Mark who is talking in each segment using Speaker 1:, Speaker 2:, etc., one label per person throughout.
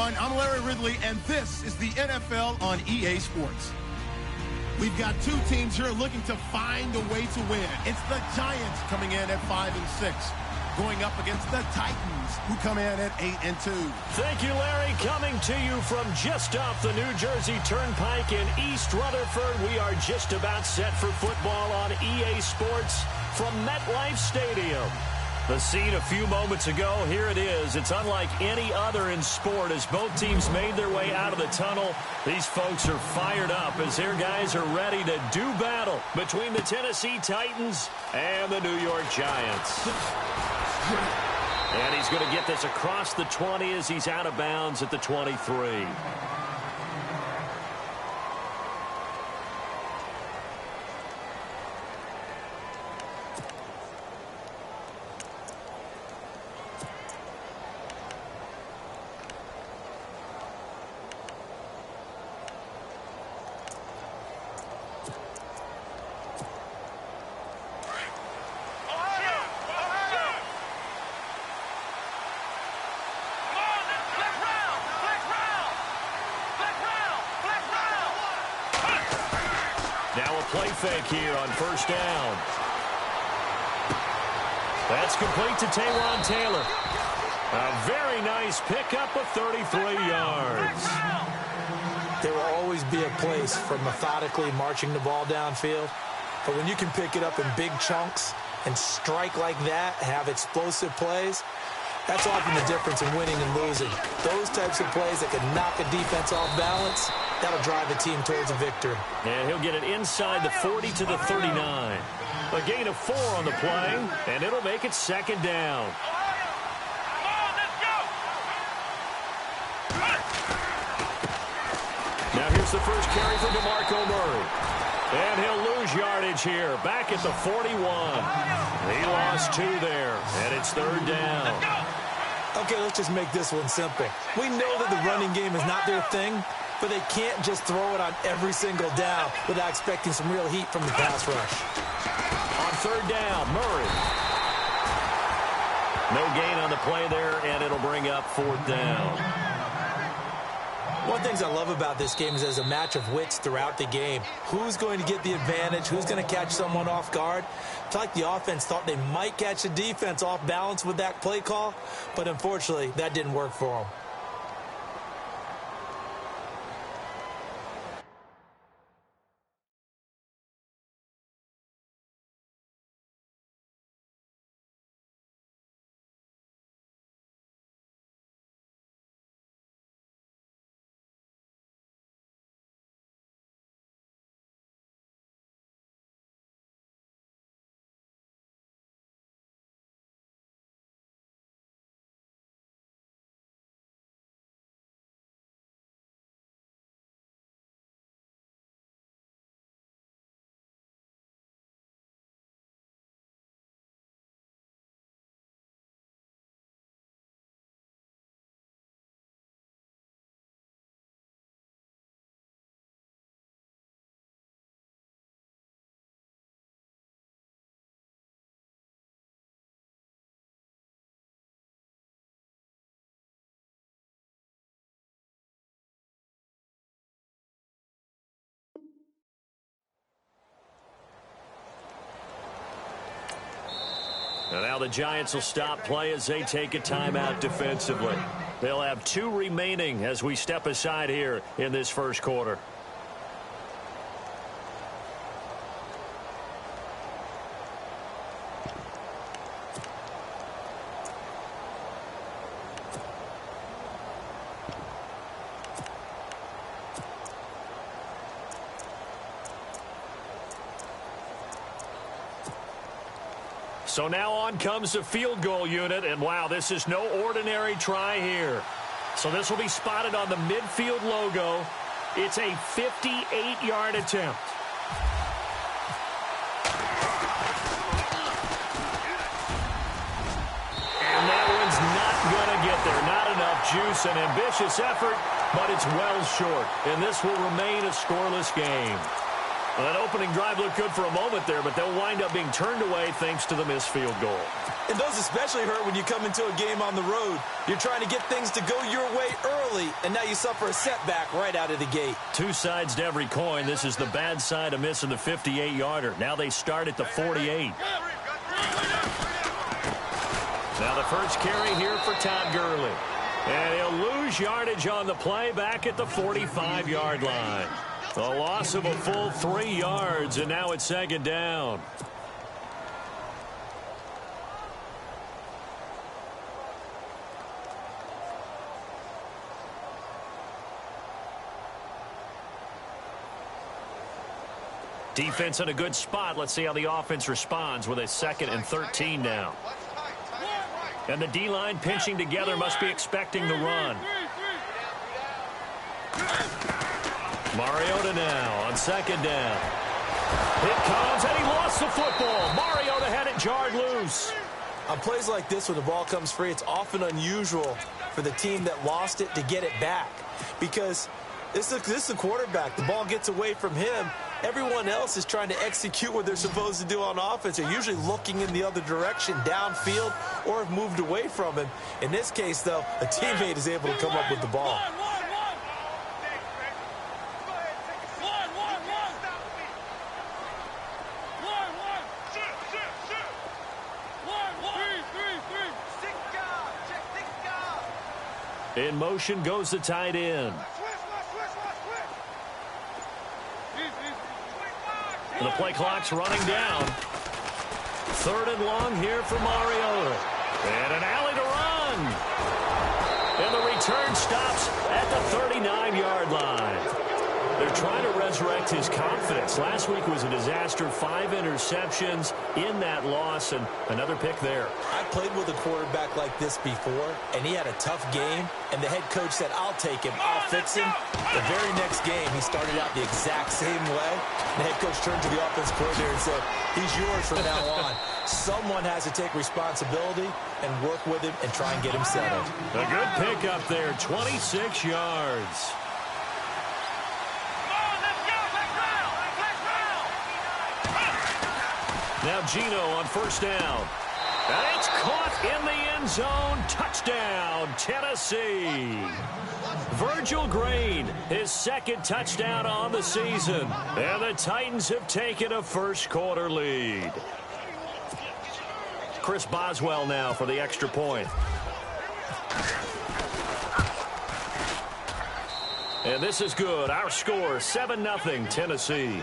Speaker 1: everyone. I'm Larry Ridley, and this is the NFL on EA Sports. We've got two teams here looking to find a way to win. It's the Giants coming in at 5-6, going up against the Titans, who come in at 8-2.
Speaker 2: Thank you, Larry. Coming to you from just off the New Jersey Turnpike in East Rutherford, we are just about set for football on EA Sports from MetLife Stadium. The scene a few moments ago, here it is. It's unlike any other in sport as both teams made their way out of the tunnel. These folks are fired up as their guys are ready to do battle between the Tennessee Titans and the New York Giants. And he's going to get this across the 20 as he's out of bounds at the 23. Now a play fake here on first down. That's complete to Taywan Taylor. A very nice pickup of 33 yards.
Speaker 3: There will always be a place for methodically marching the ball downfield. But when you can pick it up in big chunks and strike like that, have explosive plays, that's often the difference in winning and losing. Those types of plays that can knock a defense off balance, that'll drive a team towards a victory.
Speaker 2: And he'll get it inside the 40 to the 39. A gain of 4 on the play, and it'll make it second down. Now here's the first carry for DeMarco Murray. And he'll lose yardage here, back at the 41. He lost 2 there, and it's third down.
Speaker 3: Okay, let's just make this one simple. We know that the running game is not their thing, but they can't just throw it on every single down without expecting some real heat from the pass rush.
Speaker 2: On third down, Murray. No gain on the play there, and it'll bring up fourth down.
Speaker 3: One of the things I love about this game is there's a match of wits throughout the game. Who's going to get the advantage? Who's going to catch someone off guard? It's like the offense thought they might catch the defense off balance with that play call, but unfortunately, that didn't work for them.
Speaker 2: And now the Giants will stop play as they take a timeout defensively. They'll have 2 remaining as we step aside here in this first quarter. So now on comes the field goal unit, and wow, this is no ordinary try here. So this will be spotted on the midfield logo. It's a 58-yard attempt. And that one's not going to get there. Not enough juice. An ambitious effort, but it's well short. And this will remain a scoreless game. Well, that opening drive looked good for a moment there, but they'll wind up being turned away thanks to the missed field goal.
Speaker 3: And those especially hurt when you come into a game on the road. You're trying to get things to go your way early, and now you suffer a setback right out of the gate.
Speaker 2: Two sides to every coin. This is the bad side of missing the 58-yarder. Now they start at the 48. Now the first carry here for Todd Gurley. And he'll lose yardage on the play back at the 45-yard line. A loss of a full 3 yards, and now it's second down. Defense in a good spot. Let's see how the offense responds with a 2nd and 13 now. And the D-line pinching together, must be expecting the run. Mariota now on 2nd down. It comes, and he lost the football. Mariota had it jarred loose.
Speaker 3: On plays like this, when the ball comes free, it's often unusual for the team that lost it to get it back. Because this is the quarterback. The ball gets away from him. Everyone else is trying to execute what they're supposed to do on offense. They're usually looking in the other direction, downfield, or have moved away from him. In this case, though, a teammate is able to come up with the ball.
Speaker 2: In motion goes the tight end. And the play clock's running down. 3rd and long here for Mariota. And an alley to run. And the return stops at the 39-yard line. They're trying to resurrect his confidence. Last week was a disaster. 5 interceptions in that loss, and another pick there.
Speaker 3: I played with a quarterback like this before, and he had a tough game, and the head coach said, I'll take him, I'll fix him. The very next game, he started out the exact same way. The head coach turned to the offensive coordinator and said, he's yours from now on. Someone has to take responsibility and work with him and try and get him settled.
Speaker 2: A good pick up there, 26 yards. Now Gino on 1st down. And it's caught in the end zone. Touchdown, Tennessee. Virgil Green, his 2nd touchdown on the season. And the Titans have taken a first-quarter lead. Chris Boswell now for the extra point. And this is good. Our score, 7-0, Tennessee.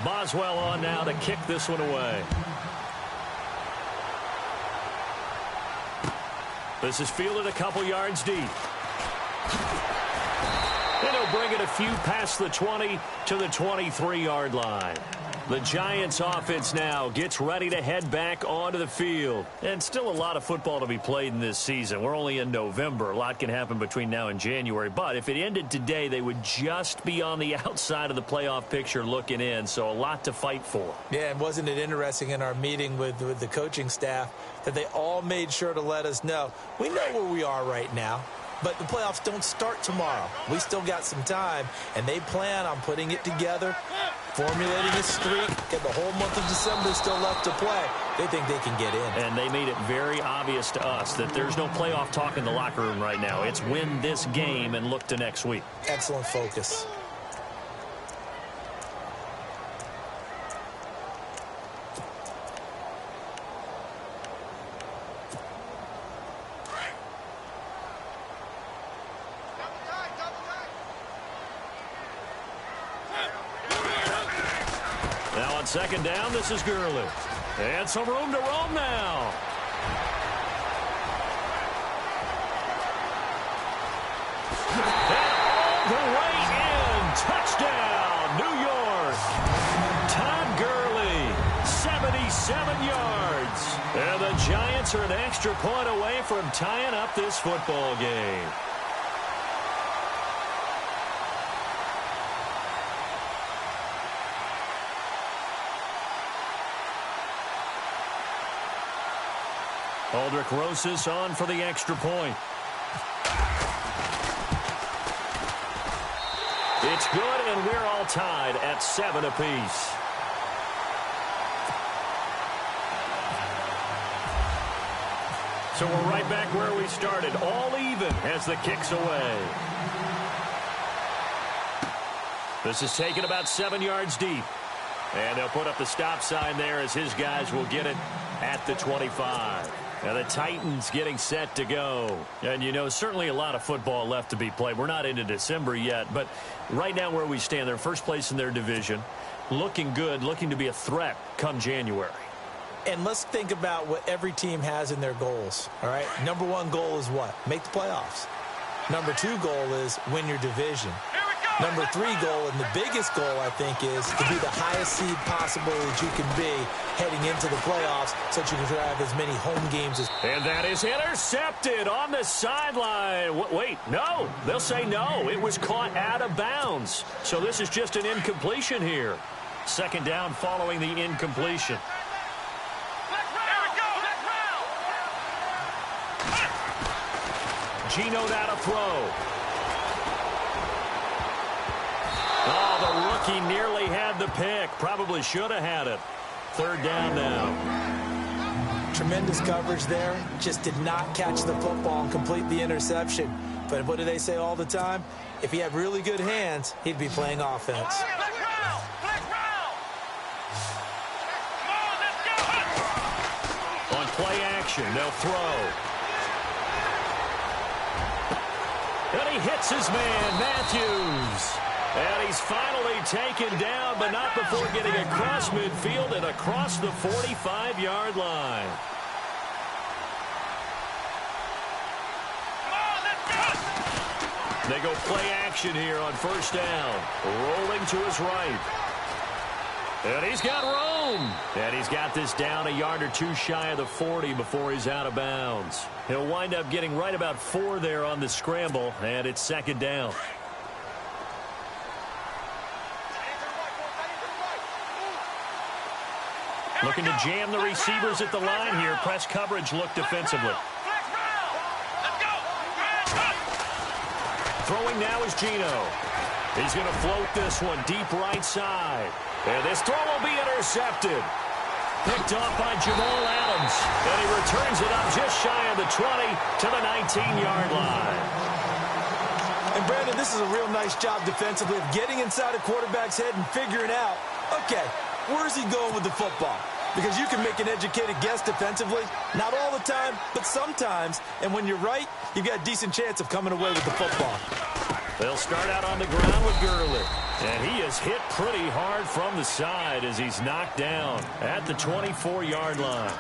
Speaker 2: Boswell on now to kick this one away. This is fielded a couple yards deep. And he'll bring it a few past the 20 to the 23-yard line. The Giants offense now gets ready to head back onto the field. And still a lot of football to be played in this season. We're only in November. A lot can happen between now and January. But if it ended today, they would just be on the outside of the playoff picture looking in. So a lot to fight for.
Speaker 3: Yeah, and wasn't it interesting in our meeting with the coaching staff that they all made sure to let us know, we know where we are right now. But the playoffs don't start tomorrow. We still got some time, and they plan on putting it together, formulating a streak, and the whole month of December still left to play. They think they can get in.
Speaker 2: And they made it very obvious to us that there's no playoff talk in the locker room right now. It's win this game and look to next week.
Speaker 3: Excellent focus.
Speaker 2: Now on 2nd down, this is Gurley. And some room to roam now. And all the way in. Touchdown, New York. Todd Gurley, 77 yards. And the Giants are an extra point away from tying up this football game. Aldrich Rosas on for the extra point. It's good, and we're all tied at 7 apiece. So we're right back where we started, all even as the kick's away. This is taken about 7 yards deep. And they'll put up the stop sign there as his guys will get it at the 25. Now the Titans getting set to go. And, you know, certainly a lot of football left to be played. We're not into December yet, but right now where we stand, they're first place in their division. Looking good, looking to be a threat come January.
Speaker 3: And let's think about what every team has in their goals, all right? Number 1 goal is what? Make the playoffs. Number 2 goal is win your division. Number 3 goal, and the biggest goal, I think, is to be the highest seed possible that you can be heading into the playoffs so that you can have as many home games as...
Speaker 2: And that is intercepted on the sideline. Wait, no. They'll say no. It was caught out of bounds. So this is just an incompletion here. Second down following the incompletion. Geno now to throw. Oh, the rookie nearly had the pick. Probably should have had it. Third down now.
Speaker 3: Tremendous coverage there. Just did not catch the football and complete the interception. But what do they say all the time? If he had really good hands, he'd be playing offense.
Speaker 2: On play action, they'll throw. And he hits his man, Matthews. And he's finally taken down, but not before getting across midfield and across the 45-yard line. They go play action here on first down. Rolling to his right. And he's got room. And he's got this down a yard or two shy of the 40 before he's out of bounds. He'll wind up getting right about 4 there on the scramble, and it's second down. Looking to jam the receivers at the line here. Press coverage look defensively. Throwing now is Geno. He's going to float this one deep right side. And this throw will be intercepted. Picked off by Jamal Adams. And he returns it up just shy of the 20 to the 19-yard line.
Speaker 3: And, Brandon, this is a real nice job defensively of getting inside a quarterback's head and figuring out, okay, where's he going with the football? Because you can make an educated guess defensively. Not all the time, but sometimes. And when you're right, you've got a decent chance of coming away with the football.
Speaker 2: They'll start out on the ground with Gurley. And he is hit pretty hard from the side as he's knocked down at the 24-yard line.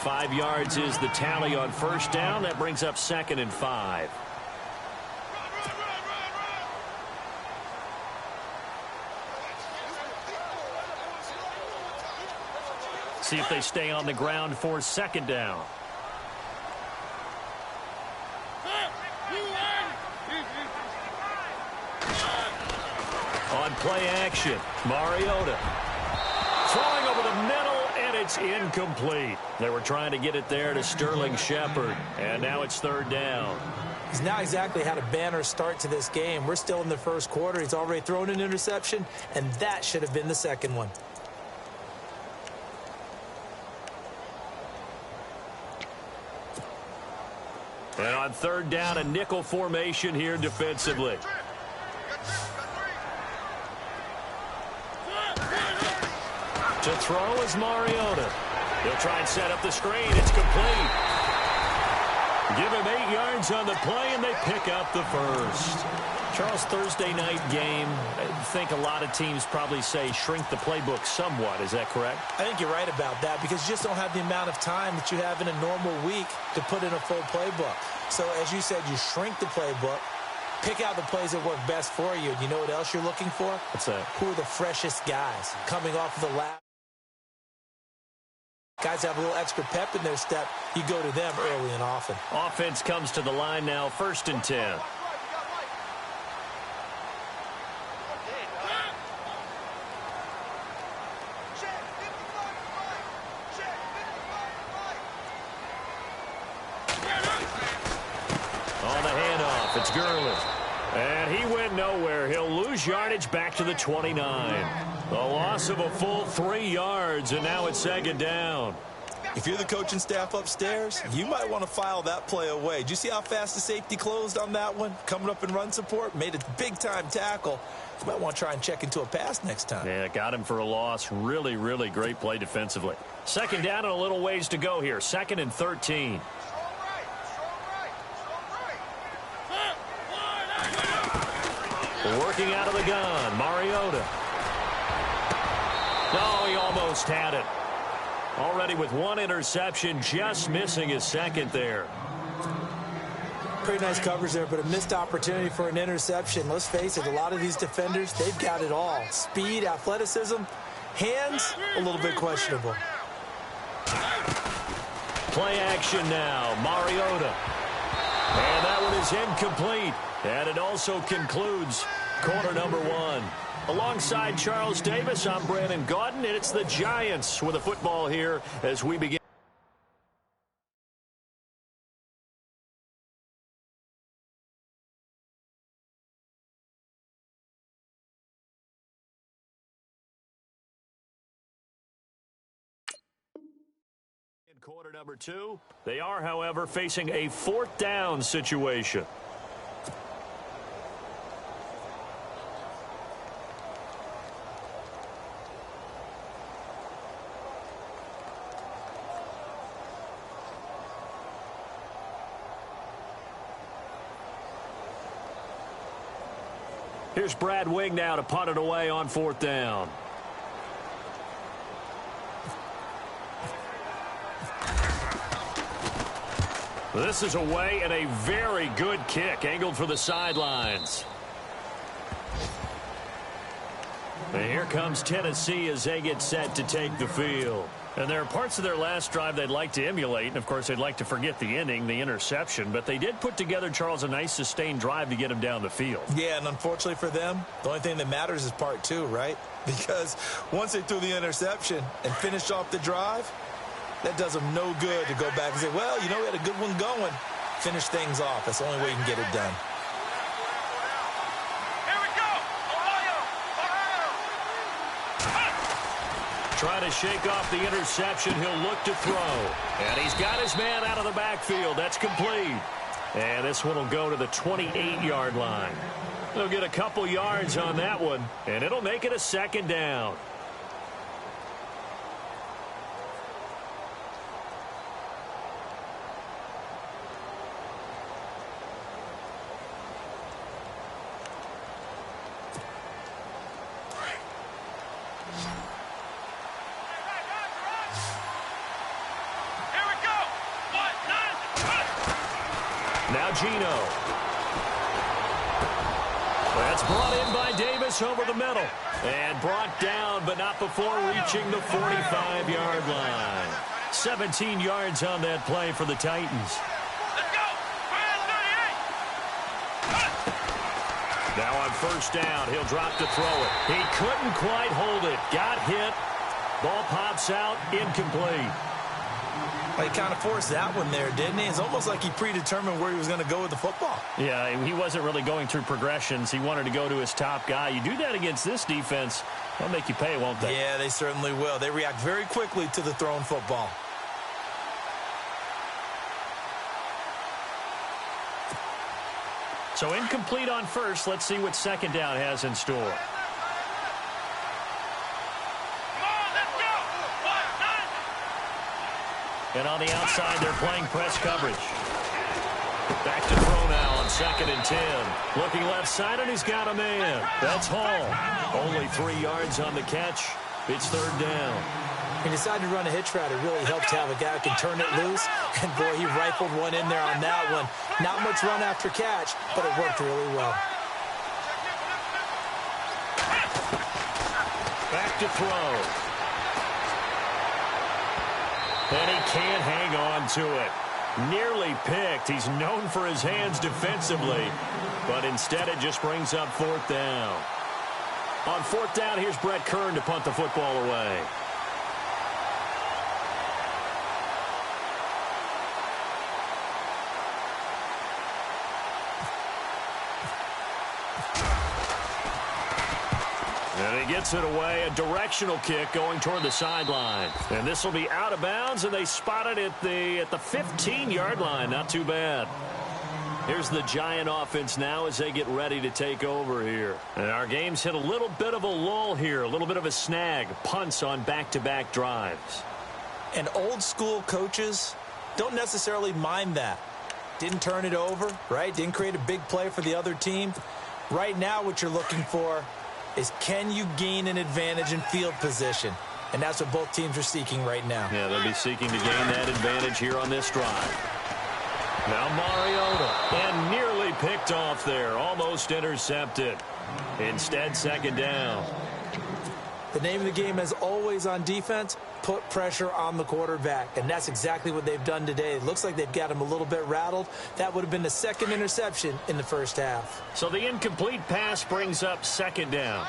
Speaker 2: 5 yards is the tally on first down. That brings up 2nd and 5. See if they stay on the ground for second down. On play action, Mariota. Throwing over the middle, and it's incomplete. They were trying to get it there to Sterling Shepard, and now it's third down.
Speaker 3: He's not exactly had a banner start to this game. We're still in the first quarter. He's already thrown an interception, and that should have been the second one.
Speaker 2: And on third down, a nickel formation here defensively. To throw is Mariota. He'll try and set up the screen. It's complete. Give him 8 yards on the play, and they pick up the first. Charles, Thursday night game, I think a lot of teams probably say shrink the playbook somewhat. Is that correct?
Speaker 3: I think you're right about that because you just don't have the amount of time that you have in a normal week to put in a full playbook. So, as you said, you shrink the playbook, pick out the plays that work best for you. You know what else you're looking for?
Speaker 2: What's that?
Speaker 3: Who are the freshest guys coming off of the lap? Guys have a little extra pep in their step. You go to them early and often.
Speaker 2: Offense comes to the line now, 1st and 10. off. It's Gurley. And he went nowhere. He'll lose yardage back to the 29. A loss of a full 3 yards, and now it's second down.
Speaker 3: If you're the coaching staff upstairs, you might want to file that play away. Did you see how fast the safety closed on that one? Coming up in run support, made a big-time tackle. You might want to try and check into a pass next time.
Speaker 2: Yeah, got him for a loss. Really, really great play defensively. Second down and a little ways to go here. 2nd and 13. Working out of the gun, Mariota. Oh, he almost had it. Already with 1 interception, just missing his 2nd there.
Speaker 3: Pretty nice coverage there, but a missed opportunity for an interception. Let's face it, a lot of these defenders, they've got it all. Speed, athleticism, hands, a little bit questionable.
Speaker 2: Play action now, Mariota. And that one is incomplete. And it also concludes quarter number 1. Alongside Charles Davis, I'm Brandon Gaudin, and it's the Giants with a football here as we begin. In quarter number 2, they are, however, facing a 4th down situation. Here's Brad Wing now to punt it away on 4th down. This is away and a very good kick angled for the sidelines. And here comes Tennessee as they get set to take the field. And there are parts of their last drive they'd like to emulate. And, of course, they'd like to forget the ending, the interception. But they did put together, Charles, a nice sustained drive to get him down the field.
Speaker 3: Yeah, and unfortunately for them, the only thing that matters is part 2, right? Because once they threw the interception and finished off the drive, that does them no good to go back and say, well, you know, we had a good one going. Finish things off. That's the only way you can get it done.
Speaker 2: Trying to shake off the interception. He'll look to throw. And he's got his man out of the backfield. That's complete. And this one will go to the 28-yard line. They'll get a couple yards on that one, and it'll make it a 2nd down. Now Gino. That's brought in by Davis over the middle. And brought down, but not before reaching the 45-yard line. 17 yards on that play for the Titans. Now on 1st down, he'll drop to throw it. He couldn't quite hold it. Got hit. Ball pops out, incomplete.
Speaker 3: Well, he kind of forced that one there, didn't he? It's almost like he predetermined where he was going to go with the football.
Speaker 2: Yeah, he wasn't really going through progressions. He wanted to go to his top guy. You do that against this defense, they'll make you pay, won't they?
Speaker 3: Yeah, they certainly will. They react very quickly to the thrown football.
Speaker 2: So incomplete on 1st. Let's see what 2nd down has in store. And on the outside, they're playing press coverage. Back to throw now on 2nd and 10. Looking left side, and he's got a man. That's Hall. Only 3 yards on the catch. It's 3rd down.
Speaker 3: He decided to run a hitch route. It really helped to have a guy who can turn it loose. And, boy, he rifled one in there on that one. Not much run after catch, but it worked really well.
Speaker 2: Back to throw. And he can't hang on to it. Nearly picked. He's known for his hands defensively. But instead it just brings up 4th down. On 4th down, here's Brett Kern to punt the football away. And he gets it away, a directional kick going toward the sideline. And this will be out of bounds, and they spot it at the 15-yard line. Not too bad. Here's the Giant offense now as they get ready to take over here. And our game's hit a little bit of a lull here, a little bit of a snag. Punts on back-to-back drives.
Speaker 3: And old-school coaches don't necessarily mind that. Didn't turn it over, right? Didn't create a big play for the other team. Right now what you're looking for is, can you gain an advantage in field position? And that's what both teams are seeking right now.
Speaker 2: Yeah, they'll be seeking to gain that advantage here on this drive. Now Mariota, and nearly picked off there, almost intercepted. Instead, second down.
Speaker 3: The name of the game, as always on defense, put pressure on the quarterback, and that's exactly what they've done today. It looks like they've got him a little bit rattled. That would have been the second interception in the first half.
Speaker 2: So the incomplete pass brings up second down.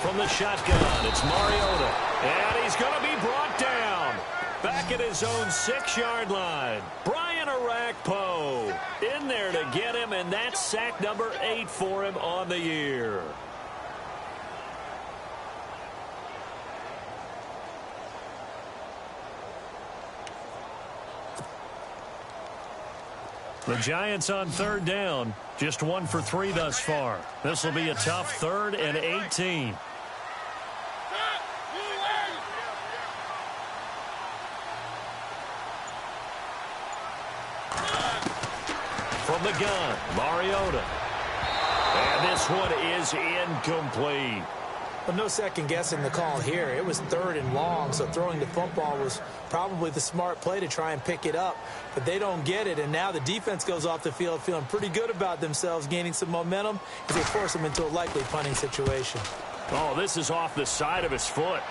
Speaker 2: From the shotgun, it's Mariota. And he's going to be brought down. Back at his own 6-yard line. Brian Arakpo in there to get him, and that's sack number 8 for him on the year. The Giants on third down. Just 1 for 3 thus far. This will be a tough 3rd and 18. From the gun, Mariota. And this one is incomplete.
Speaker 3: Well, no second guessing the call here. It was 3rd and long, so throwing the football was probably the smart play to try and pick it up. But they don't get it, and now the defense goes off the field feeling pretty good about themselves, gaining some momentum as they force them into a likely punting situation.
Speaker 2: Oh, this is off the side of his foot.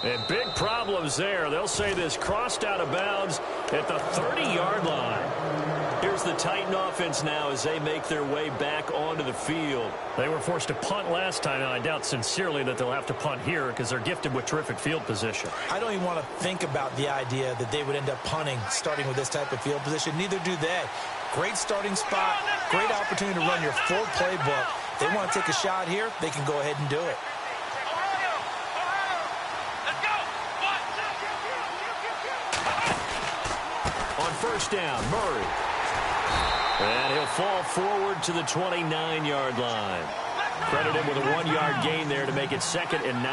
Speaker 2: And big problems there. They'll say this crossed out of bounds at the 30-yard line. Here's the Titan offense now as they make their way back onto the field. They were forced to punt last time, and I doubt sincerely that they'll have to punt here because they're gifted with terrific field position.
Speaker 3: I don't even want to think about the idea that they would end up punting starting with this type of field position. Neither do they. Great starting spot, great opportunity to run your full playbook. They want to take a shot here, they can go ahead and do it.
Speaker 2: On first down, Murray. And he'll fall forward to the 29-yard line. Credit him with a 1-yard gain there to make it 2nd and 9.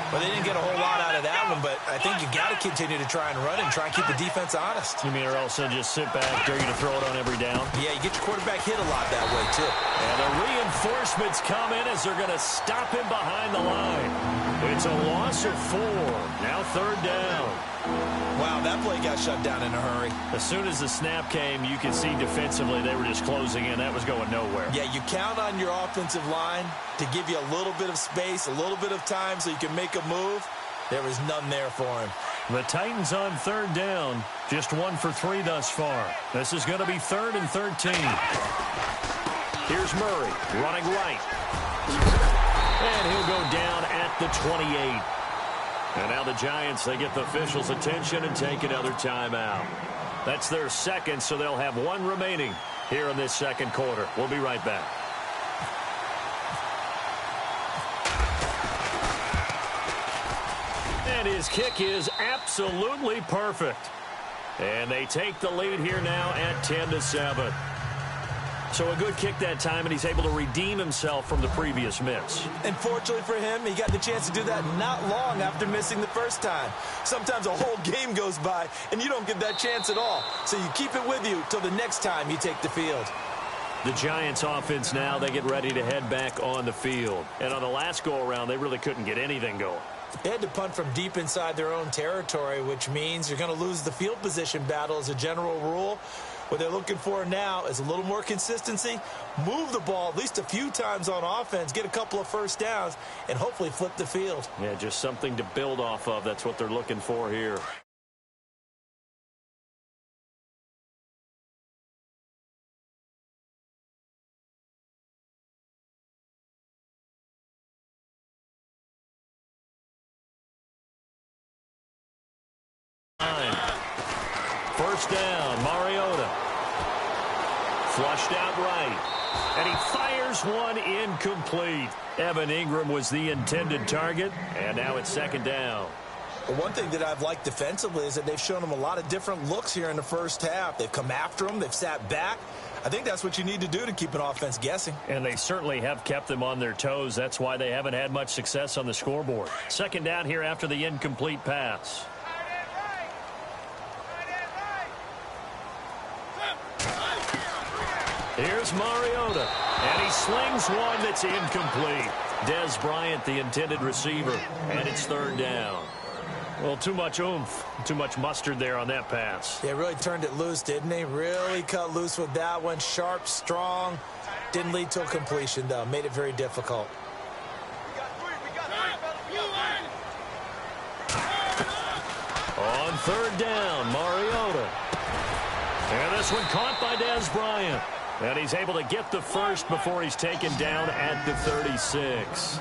Speaker 3: Well, they didn't get a whole lot out of that one, but I think you got to continue to try and run and try and keep the defense honest.
Speaker 2: You mean or else they'll just sit back, dare you to throw it on every down?
Speaker 3: Yeah, you get your quarterback hit a lot that way, too.
Speaker 2: And the reinforcements come in as they're going to stop him behind the line. It's a loss of 4. Now 3rd down.
Speaker 3: Wow, that play got shut down in a hurry.
Speaker 2: As soon as the snap came, you could see defensively they were just closing in. That was going nowhere.
Speaker 3: Yeah, you count on your offensive line to give you a little bit of space, a little bit of time so you can make a move. There was none there for him.
Speaker 2: The Titans on 3rd down. Just 1 for 3 thus far. This is going to be 3rd and 13. Here's Murray running right. And he'll go down at the 28. And now the Giants, they get the officials' attention and take another timeout. That's their 2nd, so they'll have 1 remaining here in this 2nd quarter. We'll be right back. And his kick is absolutely perfect. And they take the lead here now at 10-7. So a good kick that time, and he's able to redeem himself from the previous miss.
Speaker 3: And fortunately for him, he got the chance to do that not long after missing the first time. Sometimes a whole game goes by, and you don't get that chance at all. So you keep it with you till the next time you take the field.
Speaker 2: The Giants offense now, they get ready to head back on the field. And on the last go-around, they really couldn't get anything going.
Speaker 3: They had to punt from deep inside their own territory, which means you're going to lose the field position battle as a general rule. What they're looking for now is a little more consistency, move the ball at least a few times on offense, get a couple of first downs, and hopefully flip the field.
Speaker 2: Yeah, just something to build off of. That's what they're looking for here. First down, Mariota. Flushed out right. And he fires one incomplete. Evan Ingram was the intended target, and now it's second down.
Speaker 3: Well, one thing that I've liked defensively is that they've shown him a lot of different looks here in the first half. They've come after him. They've sat back. I think that's what you need to do to keep an offense guessing.
Speaker 2: And they certainly have kept them on their toes. That's why they haven't had much success on the scoreboard. Second down here after the incomplete pass. Here's Mariota, and he slings one that's incomplete. Thizz Bryant, the intended receiver, and it's third down. Well, too much oomph, too much mustard there on that pass.
Speaker 3: Yeah, really turned it loose, didn't he? Really cut loose with that one. Sharp, strong. Didn't lead to a completion, though. Made it very difficult.
Speaker 2: On third down, Mariota. And this one caught by Thizz Bryant. And he's able to get the first before he's taken down at the 36.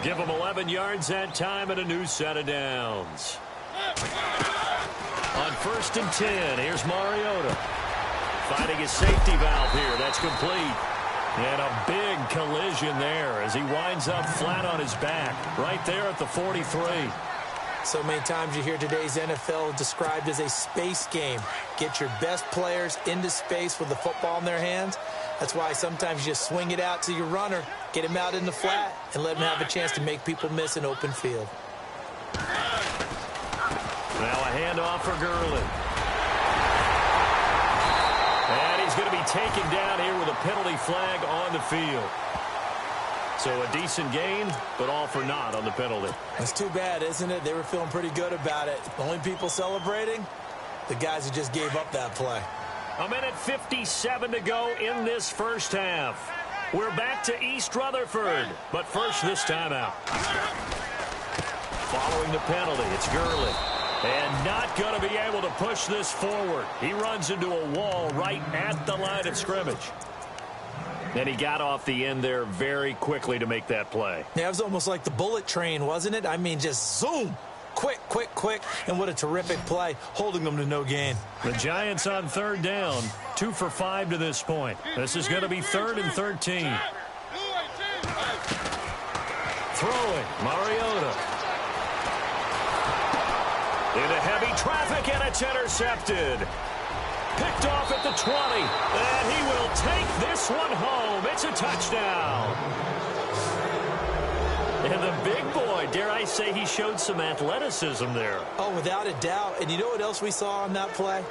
Speaker 2: Give him 11 yards that time and a new set of downs. On 1st and 10, here's Mariota. Finding his safety valve here. That's complete. And a big collision there as he winds up flat on his back. Right there at the 43.
Speaker 3: So many times you hear today's NFL described as a space game. Get your best players into space with the football in their hands. That's why sometimes you just swing it out to your runner, get him out in the flat, and let him have a chance to make people miss an open field.
Speaker 2: Now a handoff for Gurley. And he's going to be taken down here with a penalty flag on the field. So a decent gain, but all for naught on the penalty.
Speaker 3: That's too bad, isn't it? They were feeling pretty good about it. The only people celebrating, the guys who just gave up that play.
Speaker 2: A minute 57 to go in this first half. We're back to East Rutherford, but first this timeout. Following the penalty, it's Gurley. And not going to be able to push this forward. He runs into a wall right at the line of scrimmage. And he got off the end there very quickly to make that play.
Speaker 3: Yeah, it was almost like the bullet train, wasn't it? I mean, just zoom. Quick, quick, quick. And what a terrific play, holding them to no gain.
Speaker 2: The Giants on third down, 2 for 5 to this point. This is going to be 3rd and 13. Throwing, Mariota. Into heavy traffic, and it's intercepted. Picked off at the 20, and he will take this one home. It's a touchdown. And the big boy, dare I say, he showed some athleticism there.
Speaker 3: Oh, without a doubt. And you know what else we saw on that play?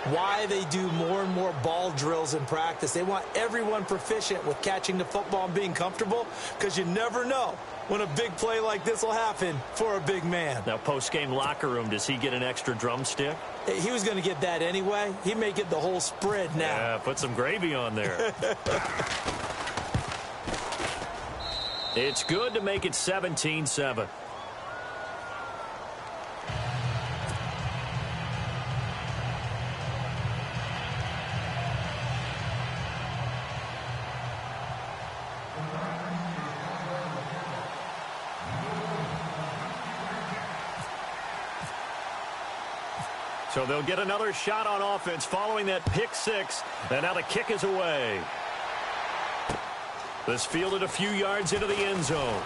Speaker 3: Why they do more and more ball drills in practice. They want everyone proficient with catching the football and being comfortable, because you never know when a big play like this will happen for a big man.
Speaker 2: Now, post-game locker room, does he get an extra drumstick?
Speaker 3: He was going to get that anyway. He may get the whole spread now.
Speaker 2: Yeah, put some gravy on there. It's good to make it 17-7. So they'll get another shot on offense following that pick six. And now the kick is away. This fielded a few yards into the end zone.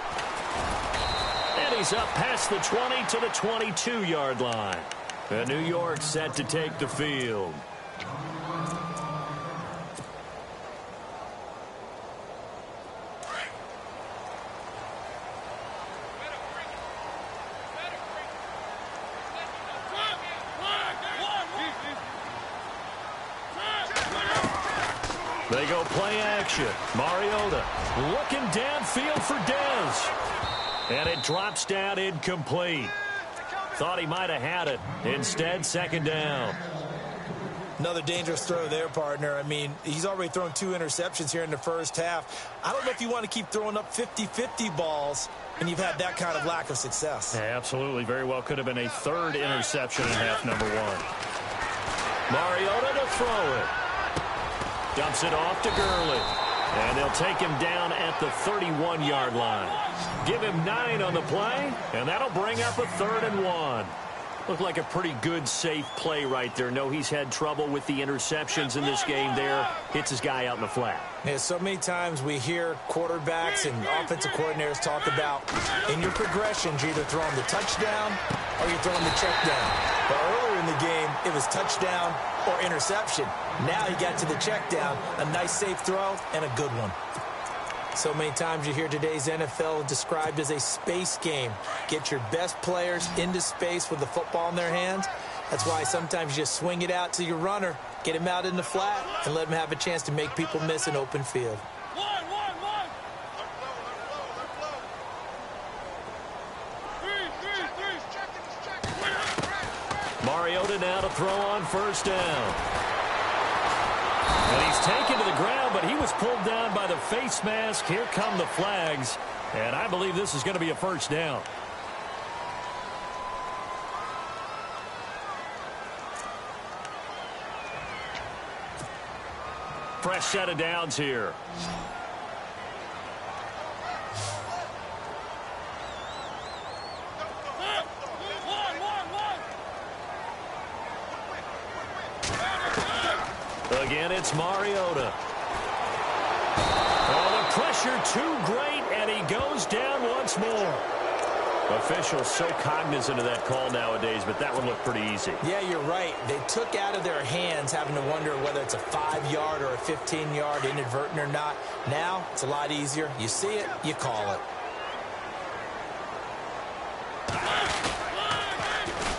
Speaker 2: And he's up past the 20 to the 22-yard line. And New York set to take the field. They go play action. Mariota looking downfield for Thizz. And it drops down incomplete. Thought he might have had it. Instead, second down.
Speaker 3: Another dangerous throw there, partner. I mean, he's already thrown 2 interceptions here in the first half. I don't know if you want to keep throwing up 50-50 balls and you've had that kind of lack of success.
Speaker 2: Yeah, absolutely. Very well could have been a 3rd interception in half number 1. Mariota to throw it. Dumps it off to Gurley. And they'll take him down at the 31-yard line. Give him 9 on the play, and that'll bring up a 3rd and 1. Looked like a pretty good, safe play right there. No, he's had trouble with the interceptions in this game there. Hits his guy out in the flat.
Speaker 3: Yeah, so many times we hear quarterbacks and offensive coordinators talk about in your progressions, you're either throwing the touchdown or you're throwing the check down. But earlier in the game, it was touchdown or interception. Now he got to the check down, a nice safe throw, and a good one. So many times you hear today's NFL described as a space game. Get your best players into space with the football in their hands. That's why sometimes you just swing it out to your runner, get him out in the flat, and let him have a chance to make people miss an open field.
Speaker 2: Mariota now to throw on first down. And he's taken to the ground, but he was pulled down by the face mask. Here come the flags, and I believe this is going to be a first down. Fresh set of downs here. Again, it's Mariota. Oh, the pressure too great, and he goes down once more. Officials so cognizant of that call nowadays, but that one looked pretty easy.
Speaker 3: Yeah, you're right. They took out of their hands having to wonder whether it's a 5-yard or a 15-yard inadvertent or not. Now, it's a lot easier. You see it, you call it.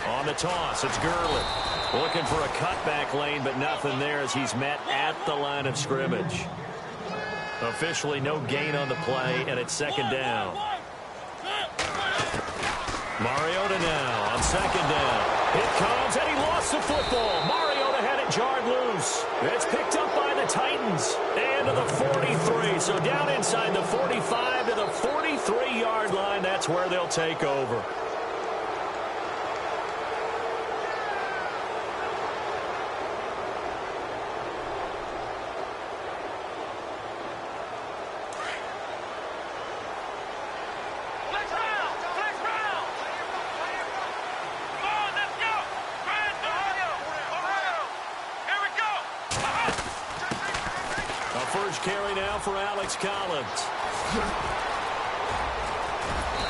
Speaker 2: On the toss, it's Gurley. Looking for a cutback lane, but nothing there as he's met at the line of scrimmage. Officially no gain on the play, and it's second down. Mariota now on second down. It comes, and he lost the football. Mariota had it jarred loose. It's picked up by the Titans. And to the 43. So down inside the 45 to the 43-yard line. That's where they'll take over. Carry now for Alex Collins.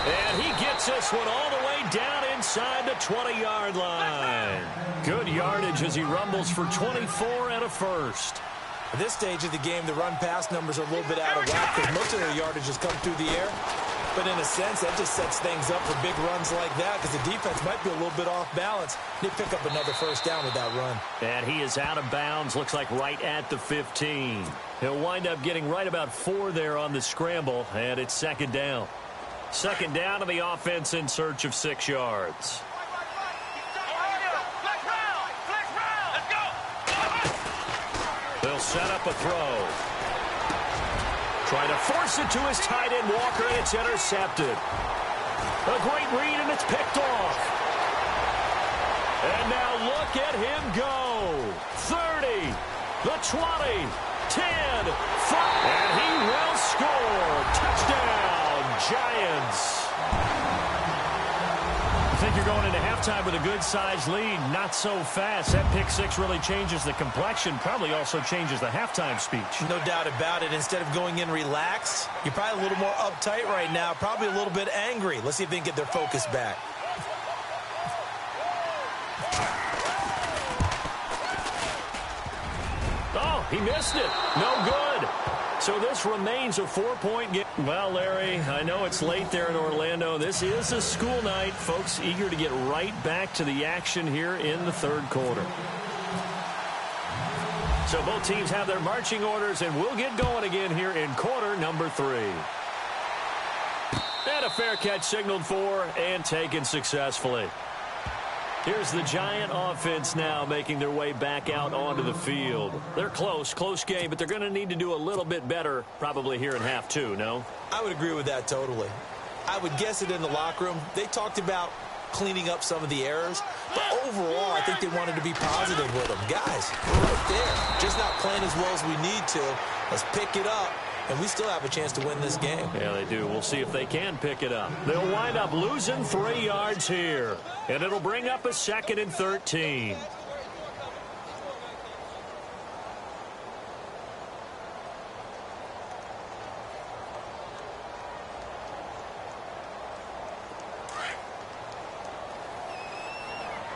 Speaker 2: And he gets this one all the way down inside the 20-yard line. Good yardage as he rumbles for 24 and a first.
Speaker 3: At this stage of the game, the run-pass numbers are a little bit out of whack because most of their yardage has come through the air. But in a sense, that just sets things up for big runs like that because the defense might be a little bit off balance. They pick up another first down with that run.
Speaker 2: And he is out of bounds, looks like right at the 15. He'll wind up getting right about 4 there on the scramble, and it's second down. Second down to the offense in search of 6 yards. They'll set up a throw. Trying to force it to his tight end, Walker, and it's intercepted. A great read, and it's picked off. And now look at him go. 30, the 20, 10, 5, and he will score. Touchdown, Giants. I think you're going into halftime with a good-sized lead. Not so fast. That pick six really changes the complexion. Probably also changes the halftime speech.
Speaker 3: No doubt about it. Instead of going in relaxed, you're probably a little more uptight right now. Probably a little bit angry. Let's see if they can get their focus back.
Speaker 2: Oh, he missed it. No good. So this remains a 4-point game. Well, Larry, I know it's late there in Orlando. This is a school night. Folks eager to get right back to the action here in the third quarter. So both teams have their marching orders, and we'll get going again here in quarter number 3. And a fair catch signaled for and taken successfully. Here's the Giant offense now making their way back out onto the field. They're close game, but they're going to need to do a little bit better probably here in half 2, no?
Speaker 3: I would agree with that totally. I would guess it in the locker room. They talked about cleaning up some of the errors, but overall, I think they wanted to be positive with them. Guys, we're right there. Just not playing as well as we need to. Let's pick it up and we still have a chance to win this game.
Speaker 2: Yeah, they do. We'll see if they can pick it up. They'll wind up losing 3 yards here, and it'll bring up a 2nd and 13.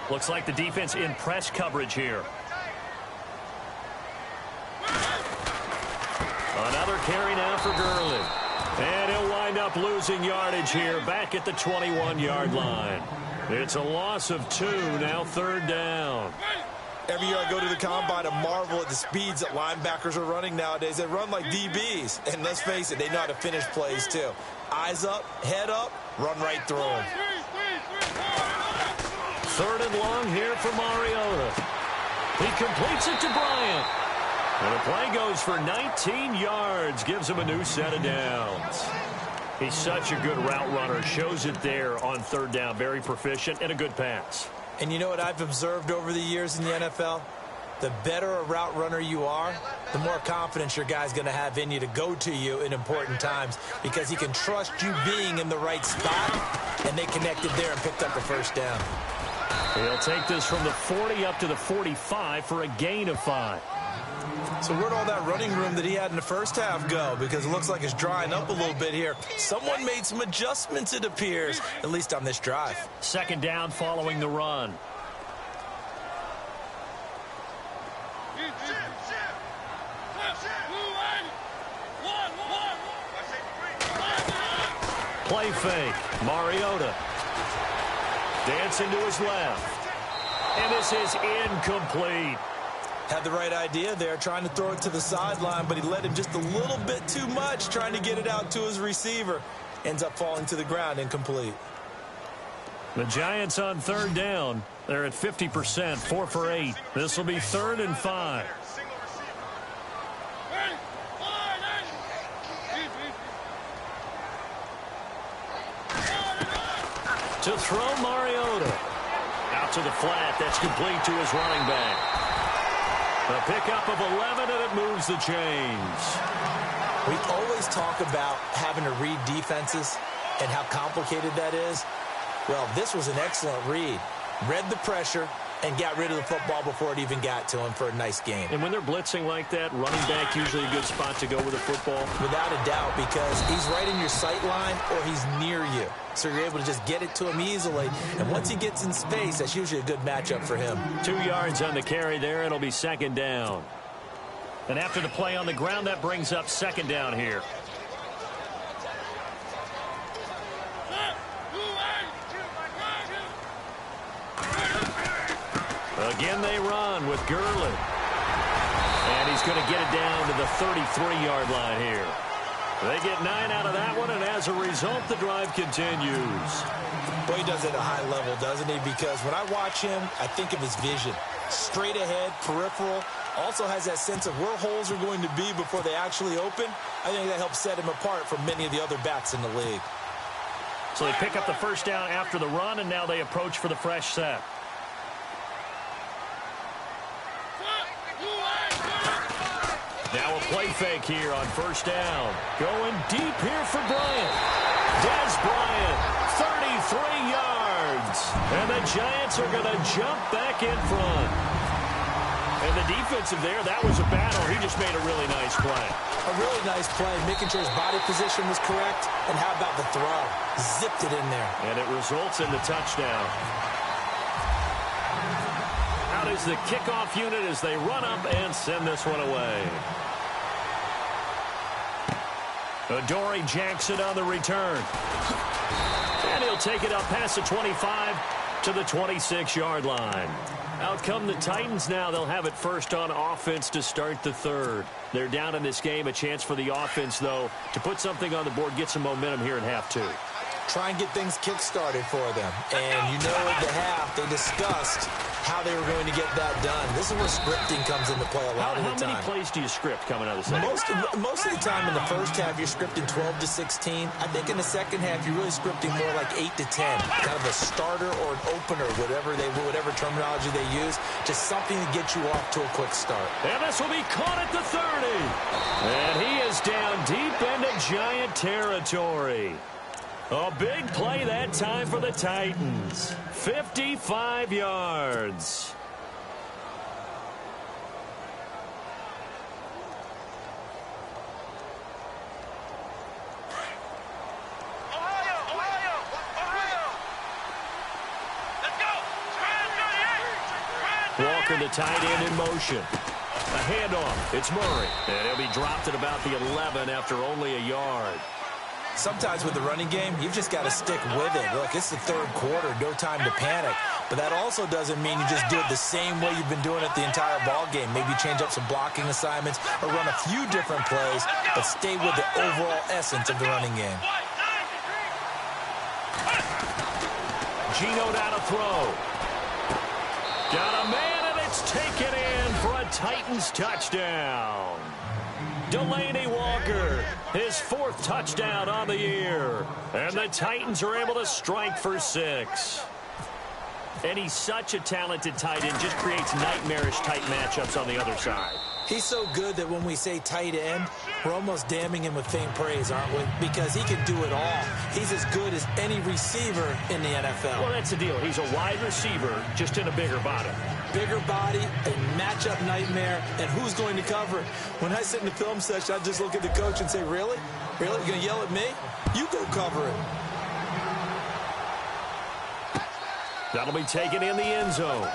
Speaker 2: Looks like the defense in press coverage here. Another carry now for Gurley. And he'll wind up losing yardage here back at the 21-yard line. It's a loss of 2, now 3rd down.
Speaker 3: Every year I go to the combine, I marvel at the speeds that linebackers are running nowadays. They run like DBs. And let's face it, they know how to finish plays too. Eyes up, head up, run right through them.
Speaker 2: 3rd and long here for Mariota. He completes it to Bryant. And the play goes for 19 yards, gives him a new set of downs. He's such a good route runner, shows it there on 3rd down. Very proficient and a good pass.
Speaker 3: And you know what I've observed over the years in the NFL? The better a route runner you are, the more confidence your guy's going to have in you to go to you in important times because he can trust you being in the right spot, and they connected there and picked up the 1st down.
Speaker 2: He'll take this from the 40 up to the 45 for a gain of 5.
Speaker 3: So where'd all that running room that he had in the first half go? Because it looks like it's drying up a little bit here. Someone made some adjustments, it appears, at least on this drive.
Speaker 2: 2nd down following the run. Play fake. Mariota. Dancing to his left. And this is incomplete.
Speaker 3: Had the right idea there, trying to throw it to the sideline, but he led him just a little bit too much, trying to get it out to his receiver. Ends up falling to the ground, incomplete.
Speaker 2: The Giants on 3rd down. They're at 50%, 4 for 8. This will be 3rd and 5. To throw Mariota. Out to the flat. That's complete to his running back. A pickup of 11, and it moves the chains.
Speaker 3: We always talk about having to read defenses and how complicated that is. Well, this was an excellent read. Read the pressure and got rid of the football before it even got to him for a nice game.
Speaker 2: And when they're blitzing like that, running back usually a good spot to go with the football.
Speaker 3: Without a doubt, because he's right in your sight line or he's near you. So you're able to just get it to him easily. And once he gets in space, that's usually a good matchup for him.
Speaker 2: 2 yards on the carry there. It'll be 2nd down. And after the play on the ground, that brings up 2nd down here. Again, they run with Gurley. And he's going to get it down to the 33-yard line here. They get 9 out of that one, and as a result, the drive continues.
Speaker 3: Boy, he does it at a high level, doesn't he? Because when I watch him, I think of his vision. Straight ahead, peripheral. Also has that sense of where holes are going to be before they actually open. I think that helps set him apart from many of the other backs in the league.
Speaker 2: So they pick up the 1st down after the run, and now they approach for the fresh set. Now a play fake here on 1st down. Going deep here for Bryant. Thizz Bryant, 33 yards. And the Giants are going to jump back in front. And the defensive there, that was a battle. He just made a really nice play.
Speaker 3: A really nice play, making sure his body position was correct. And how about the throw? Zipped it in there.
Speaker 2: And it results in the touchdown. Out is the kickoff unit as they run up and send this one away. Adoree Jackson on the return. And he'll take it up past the 25 to the 26-yard line. Out come the Titans now. They'll have it first on offense to start the 3rd. They're down in this game. A chance for the offense, though, to put something on the board, get some momentum here in half 2.
Speaker 3: try and get things kick-started for them. And you know at the half, they discussed how they were going to get that done. This is where scripting comes into play a lot of the time.
Speaker 2: How many plays do you script coming out of the second?
Speaker 3: Most of the time in the first half, you're scripting 12 to 16. I think in the second half, you're really scripting more like 8 to 10. Kind of a starter or an opener, whatever terminology they use. Just something to get you off to a quick start.
Speaker 2: And this will be caught at the 30. And he is down deep into Giant territory. A big play that time for the Titans. 55 yards. Walker, the tight end, in motion. A handoff. It's Murray. And he'll be dropped at about the 11 after only a yard.
Speaker 3: Sometimes with the running game, you've just got to stick with it. Look, it's the third quarter, no time to panic. But that also doesn't mean you just do it the same way you've been doing it the entire ball game. Maybe change up some blocking assignments or run a few different plays, but stay with the overall essence of the running game.
Speaker 2: Gino down to throw. Got a man, and it's taken in for a Titans touchdown. Delaney Walker, his 4th touchdown on the year. And the Titans are able to strike for 6. And he's such a talented tight end, just creates nightmarish-type matchups on the other side.
Speaker 3: He's so good that when we say tight end, we're almost damning him with faint praise, aren't we? Because he can do it all. He's as good as any receiver in the NFL.
Speaker 2: Well, that's the deal. He's a wide receiver, just in a bigger body.
Speaker 3: Bigger body, a matchup nightmare, and who's going to cover it? When I sit in the film session, I just look at the coach and say, really? Really? You're going to yell at me? You go cover it.
Speaker 2: That'll be taken in the end zone.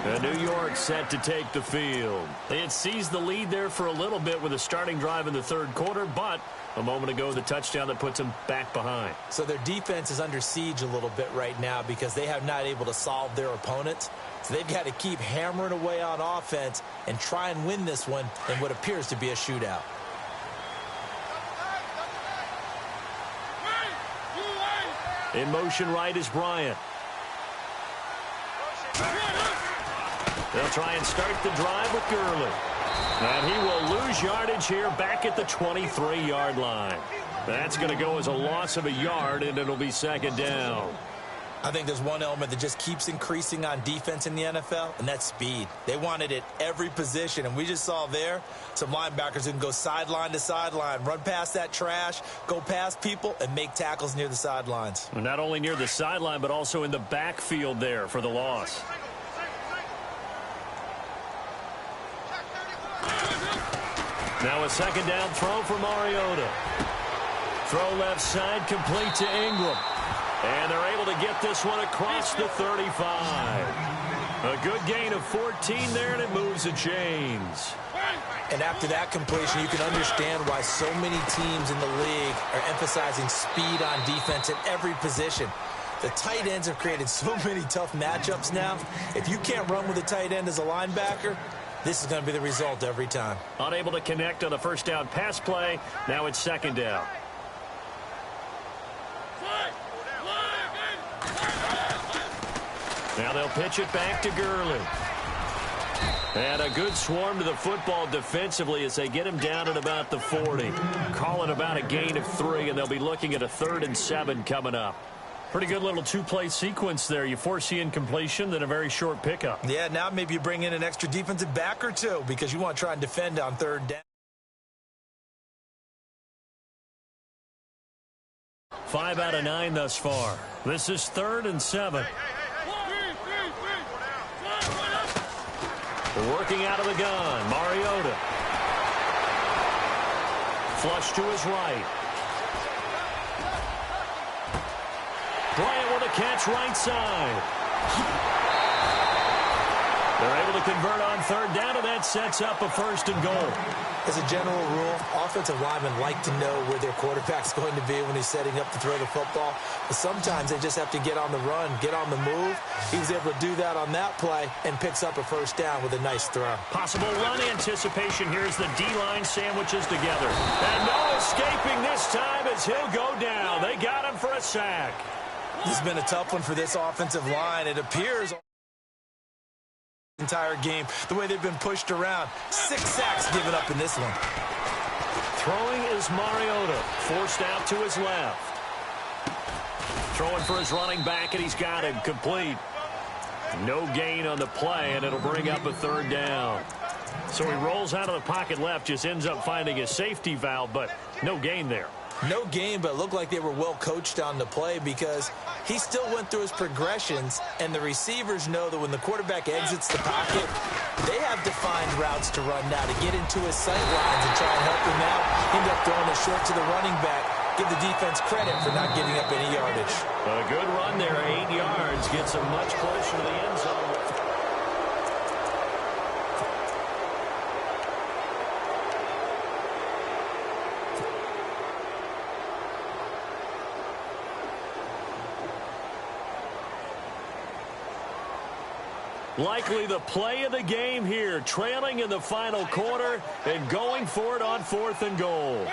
Speaker 2: And New York set to take the field. It seized the lead there for a little bit with a starting drive in the third quarter, but a moment ago, the touchdown that puts them back behind.
Speaker 3: So their defense is under siege a little bit right now because they have not able to solve their opponents. So they've got to keep hammering away on offense and try and win this one in what appears to be a shootout.
Speaker 2: In motion right is Bryant. They'll try and start the drive with Gurley. And he will lose yardage here back at the 23-yard line. That's going to go as a loss of a yard, and it'll be second down.
Speaker 3: I think there's one element that just keeps increasing on defense in the NFL, and that's speed. They want it at every position, and we just saw there some linebackers who can go sideline to sideline, run past that trash, go past people, and make tackles near the sidelines.
Speaker 2: And not only near the sideline, but also in the backfield there for the loss. Now a second down throw for Mariota. Throw left side, complete to Ingram. And they're able to get this one across the 35. A good gain of 14 there, and it moves the chains.
Speaker 3: And after that completion, you can understand why so many teams in the league are emphasizing speed on defense at every position. The tight ends have created so many tough matchups now. If you can't run with a tight end as a linebacker, this is going to be the result every time.
Speaker 2: Unable to connect on the first down pass play. Now it's second down. Now they'll pitch it back to Gurley. And a good swarm to the football defensively as they get him down at about the 40. Call it about a gain of 3, and they'll be looking at a 3rd and 7 coming up. Pretty good little two-play sequence there. You foresee incompletion, then a very short pickup.
Speaker 3: Yeah, now maybe you bring in an extra defensive back or two because you want to try and defend on 3rd down.
Speaker 2: 5 out of 9 thus far. This is 3rd and 7. Working out of the gun, Mariota. Flush to his right. Bryant with a catch right side. They're able to convert on third down, and that sets up a first and goal.
Speaker 3: As a general rule, offensive linemen like to know where their quarterback's going to be when he's setting up to throw the football. But sometimes they just have to get on the run, get on the move. He was able to do that on that play and picks up a first down with a nice throw.
Speaker 2: Possible run anticipation here as the D-line sandwiches together. And no escaping this time as he'll go down. They got him for a sack.
Speaker 3: This has been a tough one for this offensive line. It appears entire game, the way they've been pushed around. 6 sacks given up in this one.
Speaker 2: Throwing is Mariota, forced out to his left. Throwing for his running back, and he's got him complete. No gain on the play, and it'll bring up a third down. So he rolls out of the pocket left, just ends up finding a safety valve, but no gain there.
Speaker 3: No gain, but it looked like they were well coached on the play because he still went through his progressions, and the receivers know that when the quarterback exits the pocket, they have defined routes to run now to get into his sight lines and try and help him out. End up throwing it short to the running back. Give the defense credit for not giving up any yardage.
Speaker 2: A good run there, 8 yards, gets him much closer to the end zone. Likely the play of the game here, trailing in the final quarter and going for it on 4th and goal.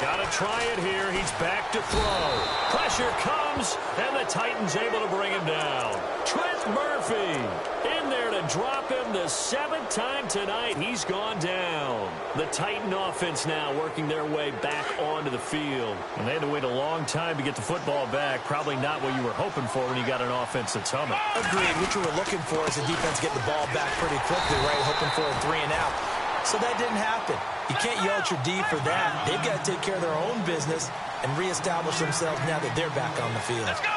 Speaker 2: Got to try it here. He's back to throw. Pressure comes, and the Titans able to bring him down. Trent Murphy in there to drop him the 7th time tonight. He's gone down. The Titan offense now working their way back onto the field. And they had to wait a long time to get the football back. Probably not what you were hoping for when you got an offense that's humming.
Speaker 3: Agreed. What you were looking for is the defense get the ball back pretty quickly, right? Hoping for a 3 and out. So that didn't happen. You can't yell at your D for that. They've got to take care of their own business and reestablish themselves now that they're back on the field.
Speaker 4: Let's go!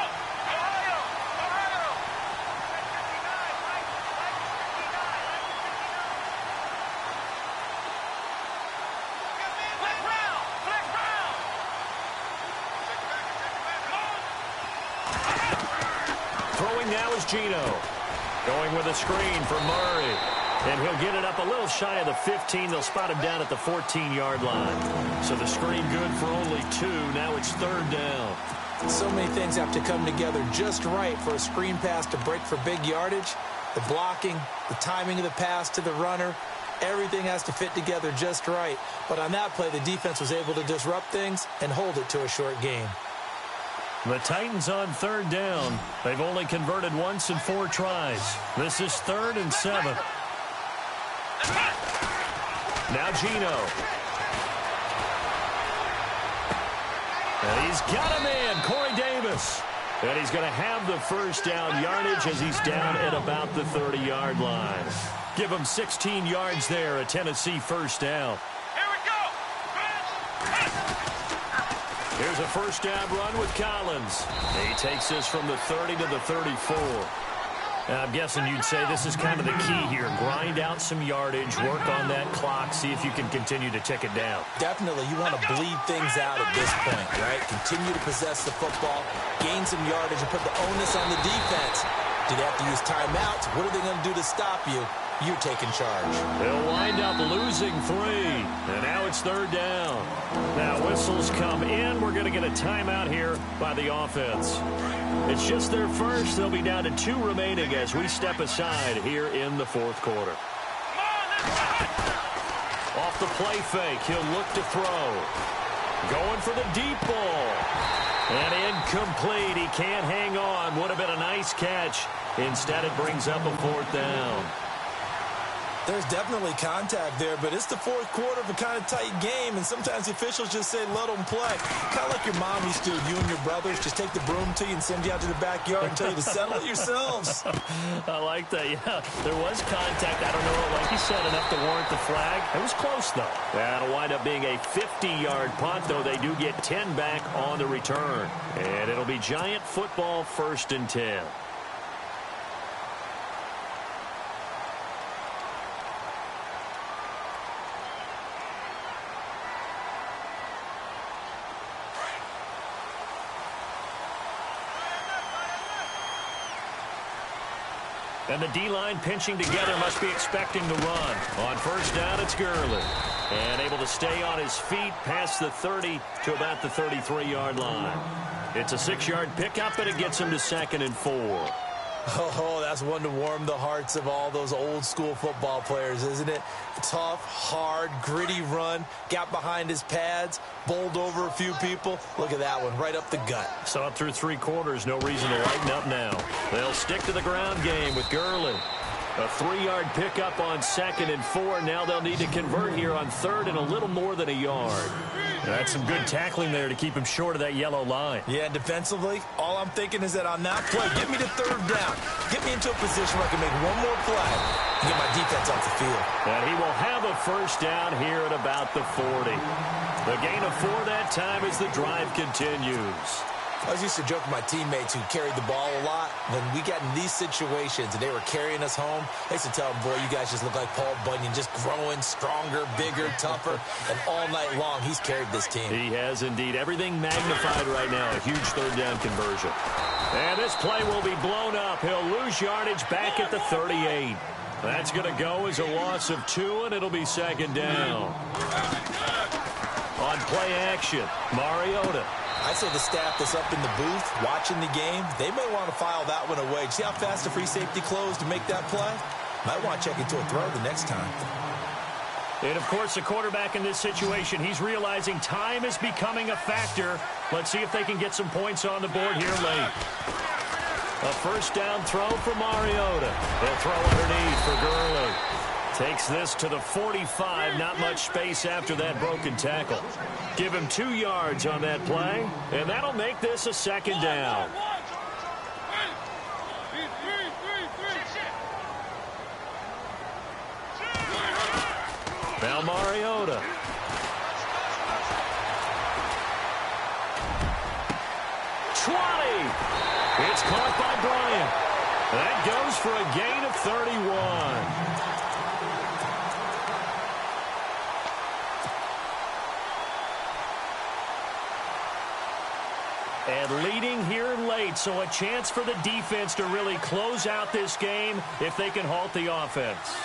Speaker 2: Throwing now is Gino. Going with a screen for Murray. And he'll get it up a little shy of the 15. They'll spot him down at the 14-yard line. So the screen good for only 2. Now it's 3rd down.
Speaker 3: So many things have to come together just right for a screen pass to break for big yardage. The blocking, the timing of the pass to the runner, everything has to fit together just right. But on that play, the defense was able to disrupt things and hold it to a short gain.
Speaker 2: The Titans on 3rd down. They've only converted once in 4 tries. This is 3rd and 7. Now Gino. And he's got him in, Corey Davis. And he's going to have the first down yardage as he's down at about the 30-yard line. Give him 16 yards there, a Tennessee first down.
Speaker 4: Here we go!
Speaker 2: Here's a first down run with Collins. He takes this from the 30 to the 34. I'm guessing you'd say this is kind of the key here. Grind out some yardage, work on that clock, see if you can continue to tick it down.
Speaker 3: Definitely. You want to bleed things out at this point, right? Continue to possess the football, gain some yardage, and put the onus on the defense. Do they have to use timeouts? What are they going to do to stop you? You're taking charge.
Speaker 2: They'll wind up losing 3, and now it's 3rd down. Now whistles come in. We're going to get a timeout here by the offense. It's just their first. They'll be down to 2 remaining as we step aside here in the 4th quarter. Off the play fake, he'll look to throw. Going for the deep ball. And incomplete. He can't hang on. Would have been a nice catch. Instead, it brings up a 4th down.
Speaker 3: There's definitely contact there, but it's the 4th quarter of a kind of tight game, and sometimes the officials just say, let them play. Kind of like your mom used to, you and your brothers, just take the broom to you and send you out to the backyard and tell you to settle it yourselves.
Speaker 2: I like that, yeah. There was contact. I don't know, like you said, enough to warrant the flag. It was close, though. That'll wind up being a 50-yard punt, though they do get 10 back on the return. And it'll be Giant football 1st and 10. And the D-line pinching together must be expecting the run. On first down, it's Gurley. And able to stay on his feet past the 30 to about the 33-yard line. It's a 6-yard pickup, and it gets him to 2nd and 4.
Speaker 3: Oh, that's one to warm the hearts of all those old-school football players, isn't it? Tough, hard, gritty run. Got behind his pads, bowled over a few people. Look at that one, right up the gut.
Speaker 2: Saw it through 3 quarters. No reason to lighten up now. They'll stick to the ground game with Gurley. A 3-yard pickup on 2nd and 4. Now they'll need to convert here on 3rd and a little more than a yard. That's some good tackling there to keep him short of that yellow line.
Speaker 3: Yeah, and defensively, all I'm thinking is that on that play, get me to 3rd down. Get me into a position where I can make one more play and get my defense off the field.
Speaker 2: And he will have a first down here at about the 40. The gain of 4 that time as the drive continues.
Speaker 3: I was used to joke with my teammates who carried the ball a lot. When we got in these situations and they were carrying us home, I used to tell them, boy, you guys just look like Paul Bunyan, just growing stronger, bigger, tougher. And all night long, he's carried this team.
Speaker 2: He has indeed. Everything magnified right now. A huge 3rd down conversion. And this play will be blown up. He'll lose yardage back at the 38. That's going to go as a loss of 2, and it'll be 2nd down. On play action, Mariota.
Speaker 3: I'd say the staff that's up in the booth watching the game, they may want to file that one away. See how fast the free safety closed to make that play? Might want to check into a throw the next time.
Speaker 2: And, of course, the quarterback in this situation, he's realizing time is becoming a factor. Let's see if they can get some points on the board here late. A first down throw for Mariota. They'll throw underneath for Gurley. Takes this to the 45. Not much space after that broken tackle. Give him 2 yards on that play, and that'll make this a 2nd down. Now Mariota. It's caught by Bryant. That goes for a gain of 31. And leading here late, so a chance for the defense to really close out this game if they can halt the offense.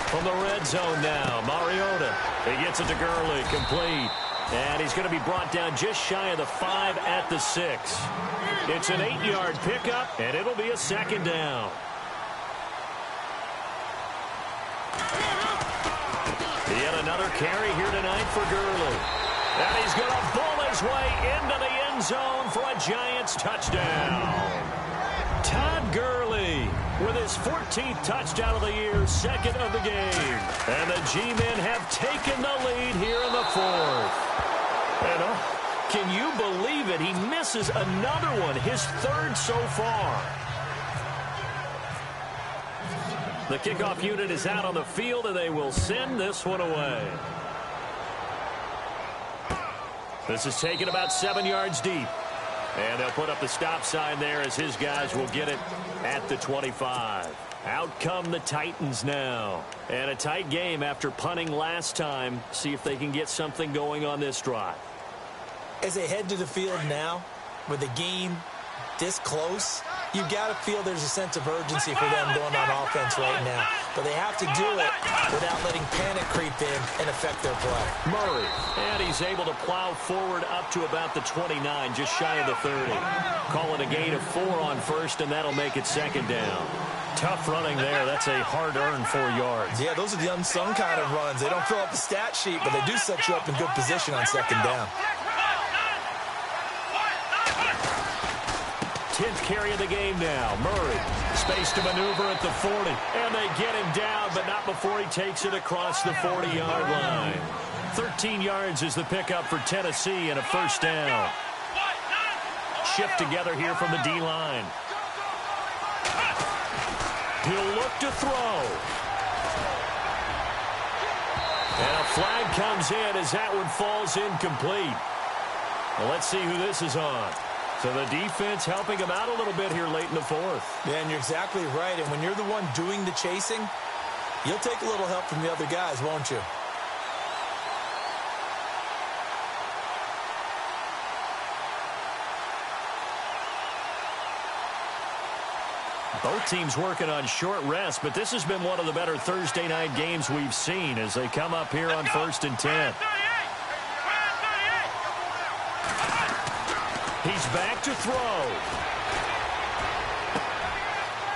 Speaker 2: From the red zone now, Mariota. He gets it to Gurley, complete. And he's going to be brought down just shy of the 5 at the 6. It's an 8-yard pickup, and it'll be a 2nd down. Yet another carry here tonight for Gurley. And he's going to bull his way into the end zone for a Giants touchdown. Todd Gurley with his 14th touchdown of the year, 2nd of the game. And the G-men have taken the lead here in the 4th. And can you believe it? He misses another one, his 3rd so far. The kickoff unit is out on the field, and they will send this one away. This is taken about 7 yards deep. And they'll put up the stop sign there as his guys will get it at the 25. Out come the Titans now. And a tight game after punting last time. See if they can get something going on this drive.
Speaker 3: As they head to the field now, with the game this close, you've got to feel there's a sense of urgency for them going on offense right now. But they have to do it without letting panic creep in and affect their play.
Speaker 2: Murray, and he's able to plow forward up to about the 29, just shy of the 30. Call it a gain of 4 on first, and that'll make it 2nd down. Tough running there. That's a hard-earned 4 yards.
Speaker 3: Yeah, those are the unsung kind of runs. They don't fill up the stat sheet, but they do set you up in good position on 2nd down.
Speaker 2: 10th carry of the game now. Murray, space to maneuver at the 40. And they get him down, but not before he takes it across the 40-yard line. 13 yards is the pickup for Tennessee and a first down. Shift together here from the D-line. He'll look to throw. And a flag comes in as that one falls incomplete. Well, let's see who this is on. So the defense helping him out a little bit here late in the 4th.
Speaker 3: Yeah, and you're exactly right. And when you're the one doing the chasing, you'll take a little help from the other guys, won't you?
Speaker 2: Both teams working on short rest, but this has been one of the better Thursday night games we've seen as they come up here on 1st and 10. He's back to throw.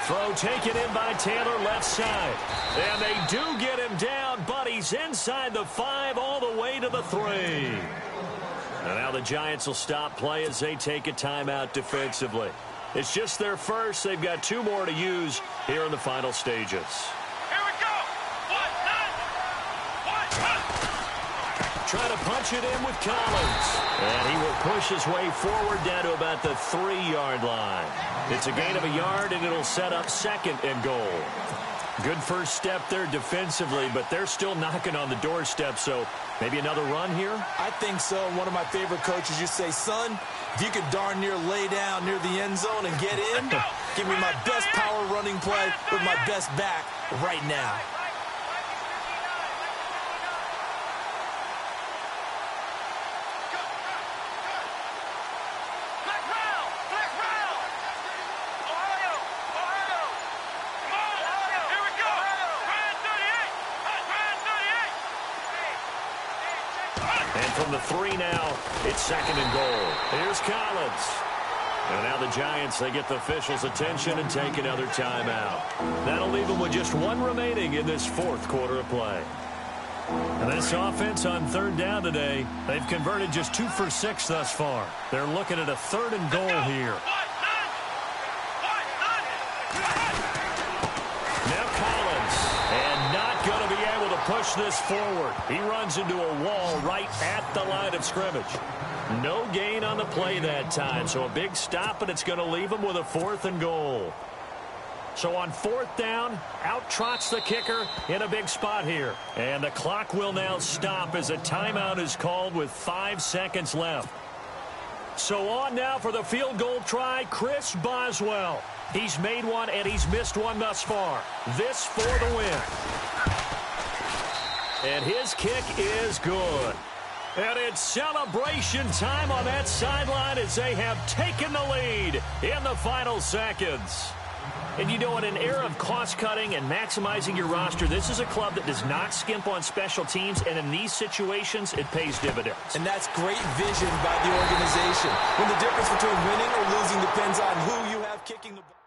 Speaker 2: Throw taken in by Taylor, left side. And they do get him down, but he's inside the 5 all the way to the 3. And now the Giants will stop play as they take a timeout defensively. It's just their first. They've got 2 more to use here in the final stages.
Speaker 4: Here we go. One.
Speaker 2: Trying to punch it in with Collins. And he will push his way forward down to about the 3-yard line. It's a gain of a yard, and it'll set up 2nd and goal. Good first step there defensively, but they're still knocking on the doorstep, so maybe another run here?
Speaker 3: I think so. One of my favorite coaches, you say, son, if you could darn near lay down near the end zone and get in, give me my best power running play with my best back right now.
Speaker 2: And from the 3 now, it's 2nd and goal. Here's Collins. And now the Giants, they get the officials' attention and take another timeout. That'll leave them with just 1 remaining in this 4th quarter of play. And this offense on 3rd down today, they've converted just 2 for 6 thus far. They're looking at a 3rd and goal here. Now Collins, and not going to be able to push this forward. He runs into a wall right at the line of scrimmage. No gain on the play that time, so a big stop, and it's going to leave him with a 4th and goal. So on 4th down, out trots the kicker in a big spot here. And the clock will now stop as a timeout is called with 5 seconds left. So on now for the field goal try, Chris Boswell. He's made one, and he's missed one thus far. This for the win. And his kick is good. And it's celebration time on that sideline as they have taken the lead in the final seconds. And you know, in an era of cost-cutting and maximizing your roster, this is a club that does not skimp on special teams, and in these situations, it pays dividends.
Speaker 3: And that's great vision by the organization. When the difference between winning or losing depends on who you have kicking the ball.